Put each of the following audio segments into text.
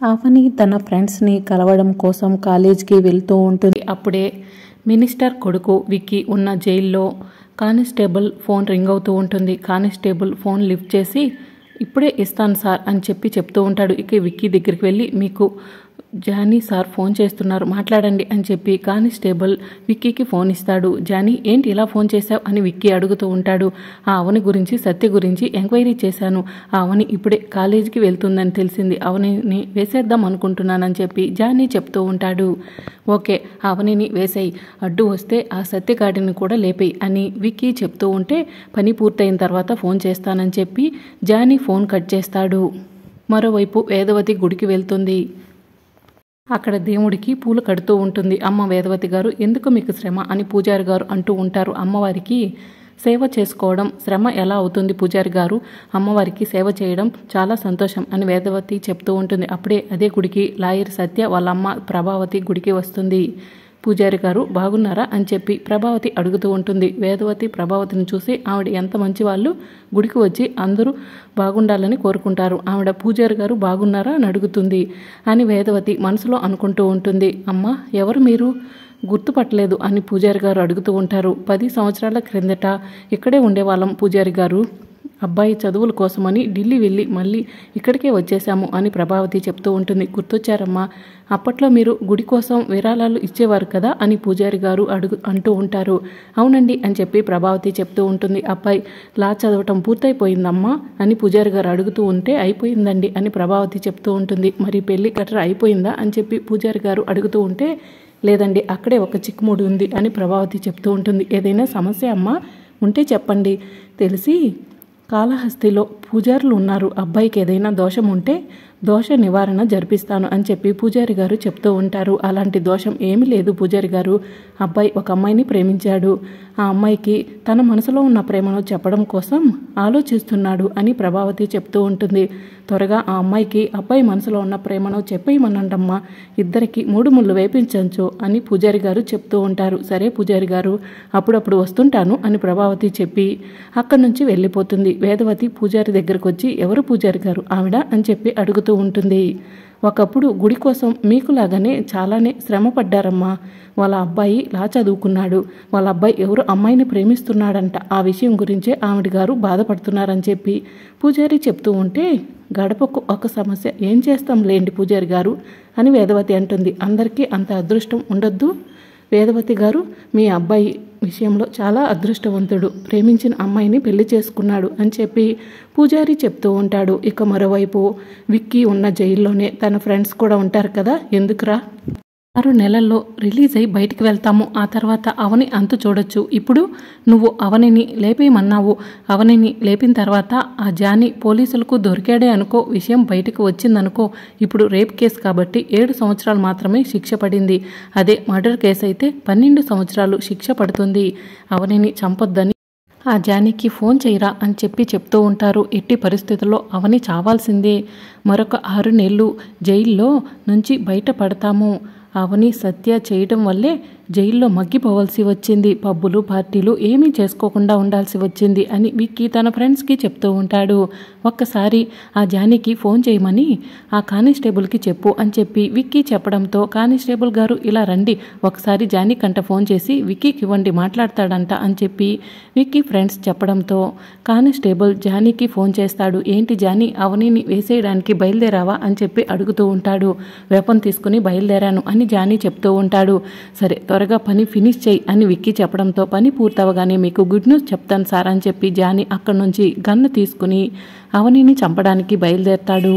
అవని తన ఫ్రెండ్స్ని కలవడం కోసం కాలేజ్కి వెళ్తూ ఉంటుంది. అప్పుడే మినిస్టర్ కొడుకు విక్కీ ఉన్న జైల్లో కానిస్టేబుల్ ఫోన్ రింగ్ అవుతూ ఉంటుంది. కానిస్టేబుల్ ఫోన్ లిఫ్ట్ చేసి ఇప్పుడే ఇస్తాను సార్ అని చెప్తూ ఉంటాడు. ఇక విక్కీ దగ్గరికి వెళ్ళి మీకు జానీ సార్ ఫోన్ చేస్తున్నారు మాట్లాడండి అని చెప్పి కానిస్టేబుల్ విక్కీకి ఫోన్ ఇస్తాడు. జానీ ఏంటి ఇలా ఫోన్ చేశావు అని విక్కీ అడుగుతూ ఉంటాడు. ఆ అవని గురించి సత్య గురించి ఎంక్వైరీ చేశాను. ఆ అవని ఇప్పుడే కాలేజీకి వెళ్తుందని తెలిసింది. అవనిని వేసేద్దాం అనుకుంటున్నానని చెప్పి జానీ చెప్తూ ఉంటాడు. ఓకే అవనిని వేసేయి, అడ్డు వస్తే ఆ సత్యగాడిని కూడా లేపేయి అని విక్కీ చెప్తూ ఉంటే పని పూర్తయిన తర్వాత ఫోన్ చేస్తానని చెప్పి జానీ ఫోన్ కట్ చేస్తాడు. మరోవైపు వేదవతి గుడికి వెళ్తుంది. అక్కడ దేవుడికి పూలు కడుతూ ఉంటుంది. అమ్మ వేదవతి గారు ఎందుకు మీకు శ్రమ అని పూజారి గారు అంటూ ఉంటారు. అమ్మవారికి సేవ చేసుకోవడం శ్రమ ఎలా అవుతుంది పూజారి గారు, అమ్మవారికి సేవ చేయడం చాలా సంతోషం అని వేదవతి చెప్తూ ఉంటుంది. అప్పుడే అదే గుడికి లాయర్ సత్య వాళ్ళ అమ్మ ప్రభావతి గుడికి వస్తుంది. పూజారి గారు బాగున్నారా అని చెప్పి ప్రభావతి అడుగుతూ ఉంటుంది. వేదవతి ప్రభావతిని చూసి ఆవిడ ఎంత మంచి వాళ్ళు, గుడికి వచ్చి అందరూ బాగుండాలని కోరుకుంటారు, ఆవిడ పూజారి గారు బాగున్నారా అని అడుగుతుంది అని వేదవతి మనసులో అనుకుంటూ ఉంటుంది. అమ్మ ఎవరు మీరు, గుర్తుపట్టలేదు అని పూజారి గారు అడుగుతూ ఉంటారు. 10 సంవత్సరాల క్రిందట ఇక్కడే ఉండేవాళ్ళం పూజారి గారు, అబ్బాయి చదువుల కోసమని ఢిల్లీ వెళ్ళి మళ్ళీ ఇక్కడికే వచ్చేసాము అని ప్రభావతి చెప్తూ ఉంటుంది. గుర్తొచ్చారమ్మా, అప్పట్లో మీరు గుడి కోసం విరాళాలు ఇచ్చేవారు కదా అని పూజారి గారు అంటూ ఉంటారు. అవునండి అని చెప్పి ప్రభావతి చెప్తూ ఉంటుంది. అబ్బాయి లా చదవటం పూర్తయిపోయిందమ్మా అని పూజారి గారు అడుగుతూ ఉంటే అయిపోయిందండి అని ప్రభావతి చెప్తూ ఉంటుంది. మరి పెళ్లి గట్రా అయిపోయిందా అని చెప్పి పూజారి గారు అడుగుతూ ఉంటే లేదండి అక్కడే ఒక చిక్కుముడి ఉంది అని ప్రభావతి చెప్తూ ఉంటుంది. ఏదైనా సమస్య అమ్మా ఉంటే చెప్పండి, తెలిసి కాళహస్తిలో పూజారులు ఉన్నారు, అబ్బాయికి ఏదైనా దోషం ఉంటే దోష నివారణ జరిపిస్తాను అని చెప్పి పూజారి గారు చెప్తూ ఉంటారు. అలాంటి దోషం ఏమీ లేదు పూజారి గారు, అబ్బాయి ఒక అమ్మాయిని ప్రేమించాడు, ఆ అమ్మాయికి తన మనసులో ఉన్న ప్రేమను చెప్పడం కోసం ఆలోచిస్తున్నాడు అని ప్రభావతి చెప్తూ ఉంటుంది. త్వరగా ఆ అమ్మాయికి అబ్బాయి మనసులో ఉన్న ప్రేమను చెప్పేయమనండమ్మా, ఇద్దరికి 3 ముళ్ళు వేపించచ్చు అని పూజారి గారు చెప్తూ ఉంటారు. సరే పూజారి గారు అప్పుడప్పుడు వస్తుంటాను అని ప్రభావతి చెప్పి అక్కడి నుంచి వెళ్ళిపోతుంది. వేదవతి పూజారి దగ్గరకు వచ్చి ఎవరు పూజారి గారు ఆవిడ అని చెప్పి అడుగుతూ ఉంటుంది. ఒకప్పుడు గుడి కోసం మీకులాగానే చాలానే శ్రమ పడ్డారమ్మా, వాళ్ళ అబ్బాయి లా చదువుకున్నాడు, వాళ్ళ అబ్బాయి ఎవరు అమ్మాయిని ప్రేమిస్తున్నాడంట, ఆ విషయం గురించే ఆవిడ గారు బాధపడుతున్నారని చెప్పి పూజారి చెప్తూ ఉంటే గడపకు ఒక సమస్య ఏం చేస్తాం లేండి పూజారి గారు అని వేదవతి అంటుంది. అందరికీ అంత అదృష్టం ఉండొద్దు వేదవతి గారు, మీ అబ్బాయి విషయంలో చాలా అదృష్టవంతుడు, ప్రేమించిన అమ్మాయిని పెళ్లి చేసుకున్నాడు అని చెప్పి పూజారి చెప్తూ ఉంటాడు. ఇక మరోవైపు విక్కీ ఉన్న జైల్లోనే తన ఫ్రెండ్స్ కూడా ఉంటారు కదా, ఎందుకురా 6 నెలల్లో రిలీజ్ అయ్యి బయటికి వెళ్తాము, ఆ తర్వాత అవని అంతు చూడొచ్చు. ఇప్పుడు నువ్వు అవనిని లేపేయమన్నావు, అవనిని లేపిన తర్వాత ఆ జానీ పోలీసులకు దొరికాడే అనుకో, విషయం బయటకు వచ్చిందనుకో, ఇప్పుడు రేప్ కేసు కాబట్టి 7 సంవత్సరాలు మాత్రమే శిక్ష పడింది, అదే మర్డర్ కేసు అయితే 12 సంవత్సరాలు శిక్ష పడుతుంది, అవనిని చంపొద్దని ఆ జానీకి ఫోన్ చేయరా అని చెప్తూ ఉంటారు. ఎట్టి పరిస్థితుల్లో అవని చావాల్సిందే, మరొక 6 నెలలు జైల్లో నుంచి బయటపడతాము, అవని సత్య చేయడం వల్లే జైల్లో మగ్గిపోవాల్సి వచ్చింది, పబ్బులు పార్టీలు ఏమీ చేసుకోకుండా ఉండాల్సి వచ్చింది అని విక్కీ తన ఫ్రెండ్స్కి చెప్తూ ఉంటాడు. ఒక్కసారి ఆ జానీకి ఫోన్ చేయమని ఆ కానిస్టేబుల్కి చెప్పు అని చెప్పి విక్కీ చెప్పడంతో కానిస్టేబుల్ గారు ఇలా రండి, ఒకసారి జానీ కంట ఫోన్ చేసి విక్కీకి ఇవ్వండి మాట్లాడతాడంట అని చెప్పి విక్కీ ఫ్రెండ్స్ చెప్పడంతో కానిస్టేబుల్ జానీకి ఫోన్ చేస్తాడు. ఏంటి జానీ అవనిని వేసేయడానికి బయలుదేరావా అని చెప్పి అడుగుతూ ఉంటాడు. వెపన్ తీసుకుని బయలుదేరాను అని జానీ చెప్తూ ఉంటాడు. సరే త్వరగా పని ఫినిష్ చేయి అని విక్కీ చెప్పడంతో పని పూర్తవగానే మీకు గుడ్ న్యూస్ చెప్తాను సార్ అని చెప్పి జానీ అక్కడి నుంచి గన్ను తీసుకుని అవనిని చంపడానికి బయలుదేరతాడు.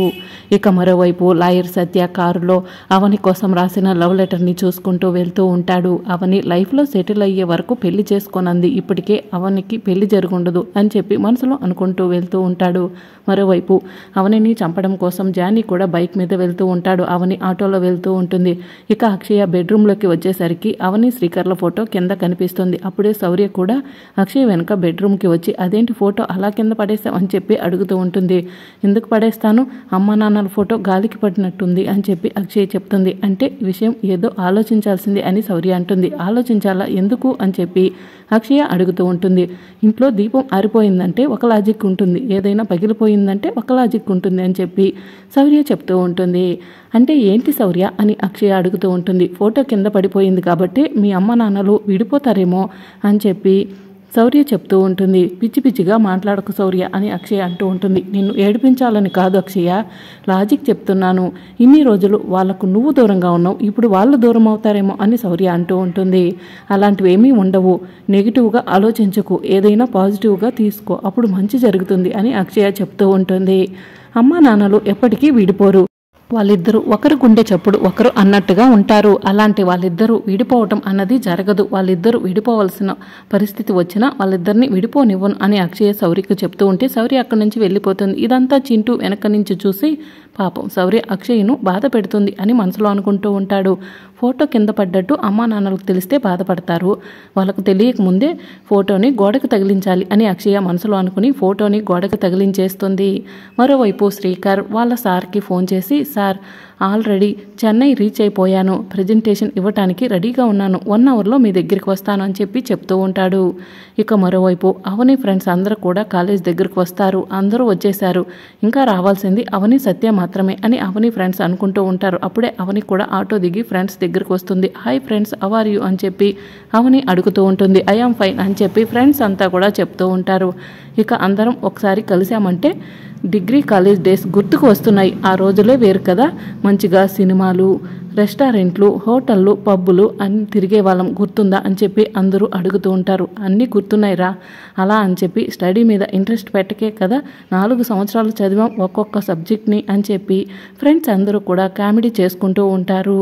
ఇక మరోవైపు లాయర్ సత్య కారులో అవని కోసం రాసిన లవ్ లెటర్ని చూసుకుంటూ వెళ్తూ ఉంటాడు. అవని లైఫ్లో సెటిల్ అయ్యే వరకు పెళ్లి చేసుకోనంది, ఇప్పటికే అవనికి పెళ్లి జరుగుండదు అని చెప్పి మనసులో అనుకుంటూ వెళ్తూ ఉంటాడు. మరోవైపు అవనిని చంపడం కోసం జానీ కూడా బైక్ మీద వెళ్తూ ఉంటాడు, అవని ఆటోలో వెళ్తూ ఉంటుంది. ఇక అక్షయ బెడ్రూమ్లోకి వచ్చేసరికి అవని శ్రీకర్ల ఫోటో కింద కనిపిస్తుంది. అప్పుడే శౌర్య కూడా అక్షయ్ వెనుక బెడ్రూమ్కి వచ్చి అదేంటి ఫోటో అలా కింద పడేసాం అని చెప్పి అడుగుతూ ఉంటుంది. ఎందుకు పడేస్తాను, అమ్మ నాన్నల ఫోటో గాలికి పడినట్టుంది అని చెప్పి అక్షయ్ చెప్తుంది. అంటే విషయం ఏదో ఆలోచించాల్సింది అని శౌర్య అంటుంది. ఆలోచించాలా, ఎందుకు అని చెప్పి అక్షయ అడుగుతూ ఉంటుంది. ఇంట్లో దీపం ఆరిపోయిందంటే ఒక లాజిక్ ఉంటుంది, ఏదైనా పగిలిపోయిందంటే ఒక లాజిక్ ఉంటుంది అని చెప్పి శౌర్య చెప్తూ ఉంటుంది. అంటే ఏంటి శౌర్య అని అక్షయ అడుగుతూ ఉంటుంది. ఫోటో కింద పడిపోయింది కాబట్టి మీ అమ్మ నాన్నలు విడిపోతారేమో అని చెప్పి శౌర్య చెప్తూ ఉంటుంది. పిచ్చి పిచ్చిగా మాట్లాడకు శౌర్య అని అక్షయ అంటూ ఉంటుంది. నిన్ను ఏడిపించాలని కాదు అక్షయ, లాజిక్ చెప్తున్నాను. ఇన్ని రోజులు వాళ్లకు నువ్వు దూరంగా ఉన్నావు, ఇప్పుడు వాళ్ళు దూరం అవుతారేమో అని శౌర్య అంటూ ఉంటుంది. అలాంటివి ఏమీ ఉండవు, నెగిటివ్గా ఆలోచించకు, ఏదైనా పాజిటివ్గా తీసుకో, అప్పుడు మంచి జరుగుతుంది అని అక్షయ చెప్తూ ఉంటుంది. అమ్మా నాన్నలు ఎప్పటికీ విడిపోరు, వాళ్ళిద్దరూ ఒకరు గుండె చప్పుడు ఒకరు అన్నట్టుగా ఉంటారు. అలాంటి వాళ్ళిద్దరూ విడిపోవటం అన్నది జరగదు. వాళ్ళిద్దరూ విడిపోవలసిన పరిస్థితి వచ్చినా వాళ్ళిద్దరిని విడిపోనివ్వను అని అక్షయ శౌర్యకు చెప్తూ ఉంటే శౌర్య అక్కడి నుంచి వెళ్ళిపోతుంది. ఇదంతా చింటూ వెనక నుంచి చూసి పాపం శౌర్య అక్షయ్ను బాధ పెడుతుంది అని మనసులో అనుకుంటూ ఉంటాడు. ఫోటో కింద పడ్డట్టు అమ్మా నాన్నలకు తెలిస్తే బాధపడతారు, వాళ్ళకు తెలియకముందే ఫోటోని గోడకు తగిలించాలి అని అక్షయ మనసులో అనుకుని ఫోటోని గోడకు తగిలించేస్తుంది. మరోవైపు శ్రీకర్ వాళ్ళ సార్కి ఫోన్ చేసి, సార్ ఆల్రెడీ చెన్నై రీచ్ అయిపోయాను, ప్రజెంటేషన్ ఇవ్వటానికి రెడీగా ఉన్నాను, 1 అవర్లో మీ దగ్గరికి వస్తాను అని చెప్పి చెప్తూ ఉంటాడు. ఇక మరోవైపు అవని ఫ్రెండ్స్ అందరూ కూడా కాలేజ్ దగ్గరకు వస్తారు. అందరూ వచ్చేశారు, ఇంకా రావాల్సింది అవని సత్య మాత్రమే అని అవని ఫ్రెండ్స్ అనుకుంటూ ఉంటారు. అప్పుడే అవని కూడా ఆటో దిగి ఫ్రెండ్స్ దగ్గరకు వస్తుంది. Hi friends, how are you అని చెప్పి అవని అడుగుతూ ఉంటుంది. ఐ యామ్ ఫైన్ అని చెప్పి ఫ్రెండ్స్ అంతా కూడా చెప్తూ ఉంటారు. ఇక అందరం ఒకసారి కలిసామంటే డిగ్రీ కాలేజ్ డేస్ గుర్తుకు వస్తున్నాయి. ఆ రోజులే వేరు కదా, మంచిగా సినిమాలు, రెస్టారెంట్లు, హోటళ్ళు, పబ్బులు అన్ని తిరిగే వాళ్ళం, గుర్తుందా అని చెప్పి అందరూ అడుగుతూ ఉంటారు. అన్నీ గుర్తున్నాయిరా, అలా అని చెప్పి స్టడీ మీద ఇంట్రెస్ట్ పెట్టకే కదా 4 సంవత్సరాలు చదివాం ఒక్కొక్క సబ్జెక్ట్ని అని చెప్పి ఫ్రెండ్స్ అందరూ కూడా కామెడీ చేసుకుంటూ ఉంటారు.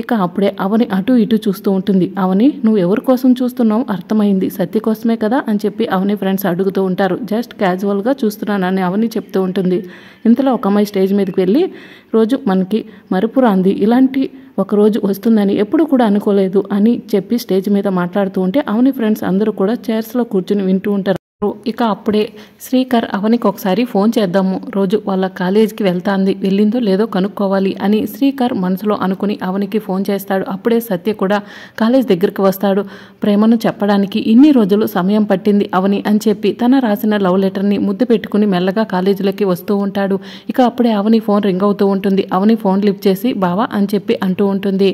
ఇక అప్పుడే అవని అటు ఇటు చూస్తూ ఉంటుంది. అవని, నువ్వు ఎవరి కోసం చూస్తున్నావు, అర్థమైంది, సత్య కోసమే కదా అని చెప్పి అవని ఫ్రెండ్స్ అడుగుతూ ఉంటారు. జస్ట్ క్యాజువల్గా చూస్తున్నానని అవని చెప్తూ ఉంటుంది. ఇంతలో ఒక అమ్మాయి స్టేజ్ మీదకి వెళ్ళి, రోజు మనకి మరుపురాంది ఇలాంటి ఒక రోజు వస్తుందని ఎప్పుడు కూడా అనుకోలేదు అని చెప్పి స్టేజ్ మీద మాట్లాడుతూ ఉంటే అవని ఫ్రెండ్స్ అందరూ కూడా చైర్స్లో కూర్చుని వింటూ ఉంటారు. ఇక అప్పుడే శ్రీకర్ అవనికి ఒకసారి ఫోన్ చేద్దాము, రోజు వాళ్ళ కాలేజీకి వెళ్తాంది, వెళ్ళిందో లేదో కనుక్కోవాలి అని శ్రీకర్ మనసులో అనుకుని అవనికి ఫోన్ చేస్తాడు. అప్పుడే సత్య కూడా కాలేజ్ దగ్గరికి వస్తాడు. ప్రేమను చెప్పడానికి ఇన్ని రోజులు సమయం పట్టింది అవని అని చెప్పి తన రాసిన లవ్ లెటర్ని ముద్దు పెట్టుకుని మెల్లగా కాలేజీలోకి వస్తూ ఉంటాడు. ఇక అప్పుడే అవని ఫోన్ రింగ్ అవుతూ ఉంటుంది. అవని ఫోన్ లిఫ్ట్ చేసి బావా అని చెప్పి అంటూ ఉంటుంది.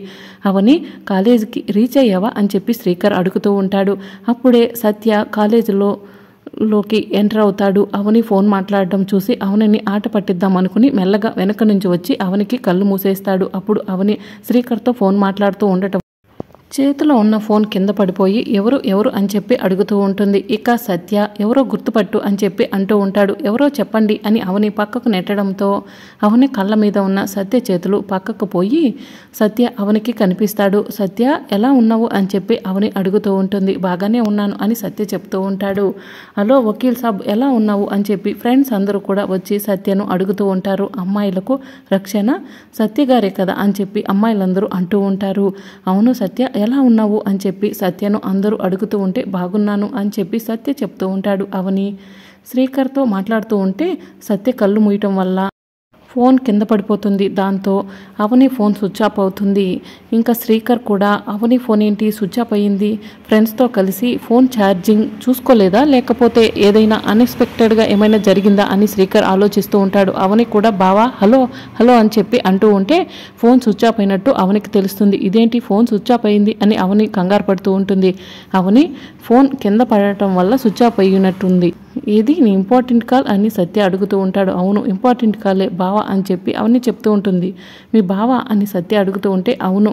అవని, కాలేజీకి రీచ్ అయ్యావా అని చెప్పి శ్రీకర్ అడుగుతూ ఉంటాడు. అప్పుడే సత్య కాలేజీలోకి ఎంటర్ అవుతాడు. అవని ఫోన్ మాట్లాడడం చూసి అవనిని ఆట పట్టిద్దాం అనుకుని మెల్లగా వెనక నుంచి వచ్చి అవనికి కళ్ళు మూసేస్తాడు. అప్పుడు అవని శ్రీకర్తో ఫోన్ మాట్లాడుతూ ఉండటం చేతిలో ఉన్న ఫోన్ కింద పడిపోయి ఎవరు అని చెప్పి అడుగుతూ ఉంటుంది. ఇక సత్య ఎవరో గుర్తుపట్టు అని చెప్పి అంటూ ఉంటాడు. ఎవరో చెప్పండి అని అవని పక్కకు నెట్టడంతో అవని కళ్ళ మీద ఉన్న సత్య చేతులు పక్కకు పోయి సత్య అవనికి కనిపిస్తాడు. సత్య ఎలా ఉన్నావు అని చెప్పి అవని అడుగుతూ ఉంటుంది. బాగానే ఉన్నాను అని సత్య చెప్తూ ఉంటాడు. హలో వకీల్ సాబ్ ఎలా ఉన్నావు అని చెప్పి ఫ్రెండ్స్ అందరూ కూడా వచ్చి సత్యను అడుగుతూ ఉంటారు. అమ్మాయిలకు రక్షణ సత్య గారే కదా అని చెప్పి అమ్మాయిలందరూ అంటూ ఉంటారు. అవును సత్య ఎలా ఉన్నావు అని చెప్పి సత్యను అందరూ అడుగుతూ ఉంటే బాగున్నాను అని చెప్పి సత్య చెప్తూ ఉంటాడు. అవని శ్రీకర్తో మాట్లాడుతూ ఉంటే సత్య కళ్ళు మూయటం వల్ల ఫోన్ కింద పడిపోతుంది. దాంతో అవని ఫోన్ స్విచ్ ఆఫ్ అవుతుంది. ఇంకా శ్రీకర్ కూడా అవని ఫోన్ ఏంటి స్విచ్ ఆఫ్ అయ్యింది, ఫ్రెండ్స్తో కలిసి ఫోన్ ఛార్జింగ్ చూసుకోలేదా, లేకపోతే ఏదైనా అన్ఎక్స్పెక్టెడ్గా ఏమైనా జరిగిందా అని శ్రీకర్ ఆలోచిస్తూ ఉంటాడు. అవని కూడా బావా హలో హలో అని చెప్పి అంటూ ఉంటే ఫోన్ స్విచ్ ఆఫ్ అయినట్టు అవనికి తెలుస్తుంది. ఇదేంటి ఫోన్ స్విచ్ ఆఫ్ అయింది అని అవని కంగారు పడుతూ ఉంటుంది. అవని ఫోన్ కింద పడటం వల్ల స్విచ్ ఆఫ్ అయినట్టుంది, ఇది నీ ఇంపార్టెంట్ కాల్ అని సత్య అడుగుతూ ఉంటాడు. అవును ఇంపార్టెంట్ కాలే బావా అని చెప్పి అవని చెప్తూ ఉంటుంది. మీ బావా అని సత్య అడుగుతూ ఉంటే అవును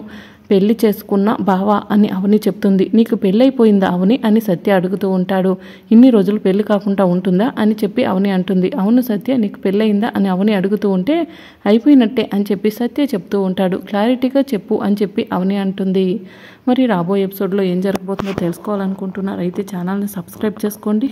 పెళ్లి చేసుకున్న బావా అని అవని చెప్తుంది. నీకు పెళ్ళైపోయిందా అవని అని సత్య అడుగుతూ ఉంటాడు. ఇన్ని రోజులు పెళ్లి కాకుండా ఉంటుందా అని చెప్పి అవని అంటుంది. అవును సత్య నీకు పెళ్ళయిందా అని అవని అడుగుతూ ఉంటే అయిపోయినట్టే అని చెప్పి సత్య చెప్తూ ఉంటాడు. క్లారిటీగా చెప్పు అని చెప్పి అవని అంటుంది. మరి రాబోయే ఎపిసోడ్లో ఏం జరగబోతుందో తెలుసుకోవాలనుకుంటున్నారు అయితే ఛానల్ని సబ్స్క్రైబ్ చేసుకోండి.